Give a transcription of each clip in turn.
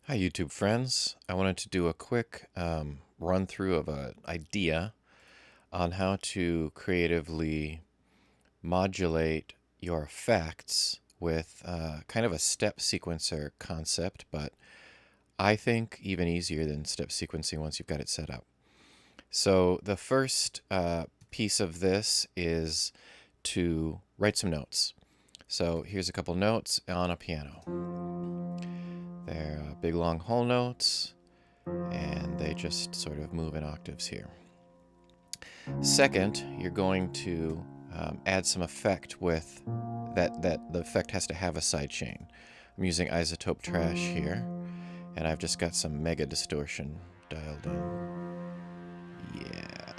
Hi, YouTube friends. I wanted to do a quick run through of an idea on how to creatively modulate your effects with kind of a step sequencer concept, but I think even easier than step sequencing once you've got it set up. So the first piece of this is to write some notes. So here's a couple notes on a piano. They're big long whole notes, and they just sort of move in octaves here. Second, you're going to add some effect with that the effect has to have a sidechain. I'm using iZotope trash here, and I've just got some mega distortion dialed in. Yeah.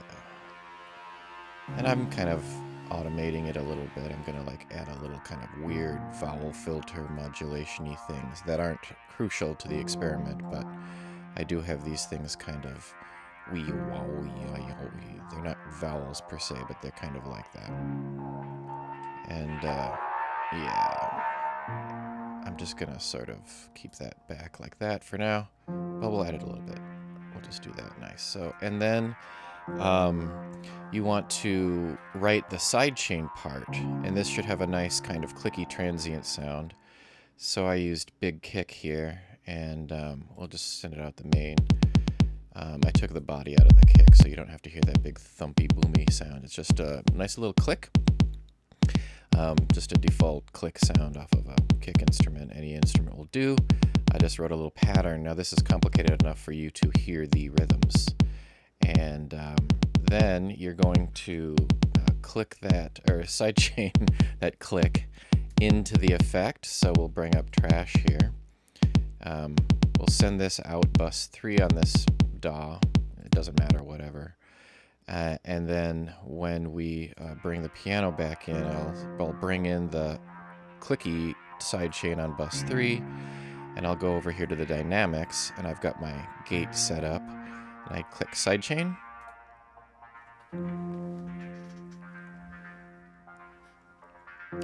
And I'm kind of automating it a little bit. I'm gonna like add a little kind of weird vowel filter modulation-y things that aren't crucial to the experiment, but I do have these things kind of wee wow wee. They're not vowels per se, but they're kind of like that. And yeah, I'm just gonna sort of keep that back like that for now, but we'll add it a little bit. We'll just do that nice. So, and then you want to write the sidechain part, and this should have a nice kind of clicky transient sound. So I used big kick here, and we'll just send it out the main. I took the body out of the kick, so you don't have to hear that big thumpy boomy sound. It's just a nice little click, just a default click sound off of a kick instrument. Any instrument will do. I just wrote a little pattern. Now this is complicated enough for you to hear the rhythms. And then you're going to click that, or sidechain that click into the effect. So we'll bring up trash here. We'll send this out bus 3 on this DAW. It doesn't matter, whatever. And then when we bring the piano back in, I'll bring in the clicky sidechain on bus 3, and I'll go over here to the dynamics, and I've got my gate set up. And I click sidechain.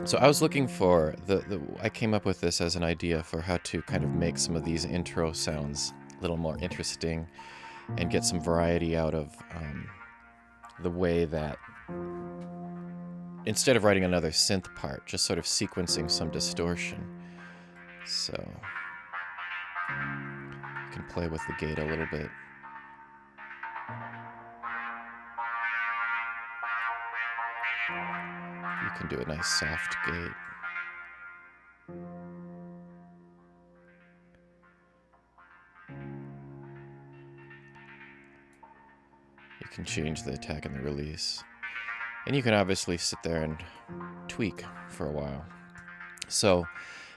So I was looking for I came up with this as an idea for how to kind of make some of these intro sounds a little more interesting and get some variety out of the way that instead of writing another synth part, just sort of sequencing some distortion. So you can play with the gate a little bit. You can do a nice soft gate. You can change the attack and the release. And you can obviously sit there and tweak for a while. So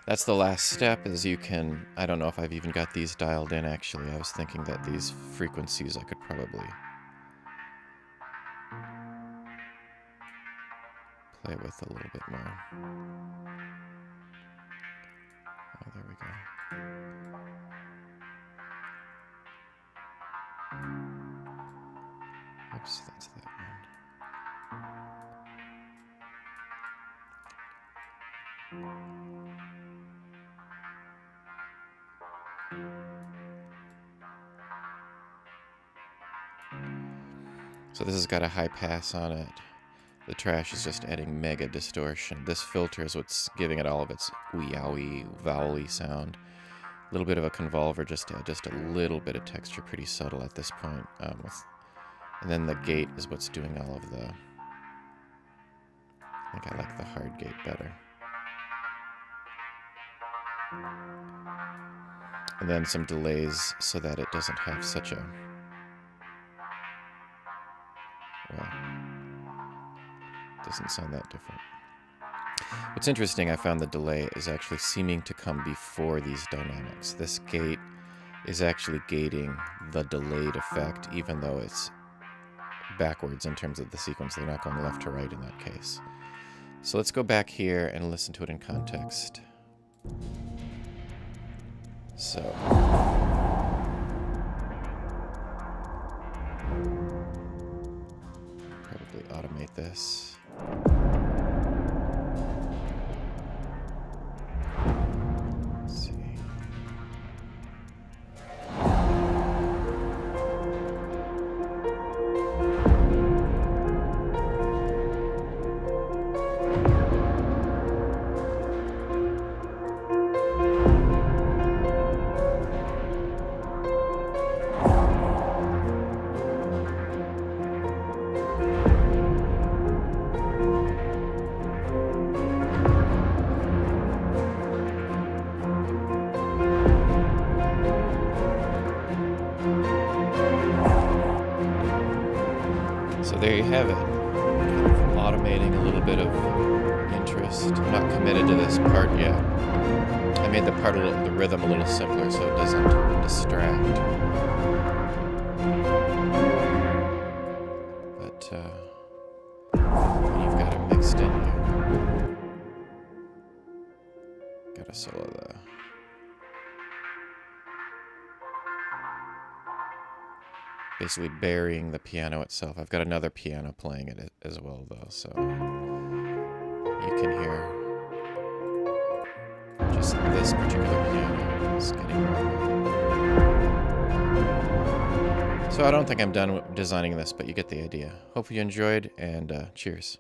that's the last step, is you can, I don't know if I've even got these dialed in actually. I was thinking that these frequencies I could probably play with a little bit more. Oh, there we go. Oops, that's that one. So this has got a high pass on it. The trash is just adding mega distortion. This filter is what's giving it all of its wee-owie, vowel-y sound. A little bit of a convolver just to add just a little bit of texture, pretty subtle at this point. And then the gate is what's doing all of the... I think I like the hard gate better. And then some delays so that it doesn't have such a... Well, doesn't sound that different. What's interesting, I found the delay is actually seeming to come before these dynamics. This gate is actually gating the delayed effect, even though it's backwards in terms of the sequence. They're not going left to right in that case. So let's go back here and listen to it in context. So... probably automate this. Let's see. there you have it. Kind of automating a little bit of interest. I'm not committed to this part yet. I made the rhythm a little simpler so it doesn't distract. But you've got it mixed in here. Got a solo though. Basically burying the piano itself. I've got another piano playing it as well though, so you can hear just this particular piano is getting wrong. So I don't think I'm done designing this, but you get the idea. Hope you enjoyed, and cheers.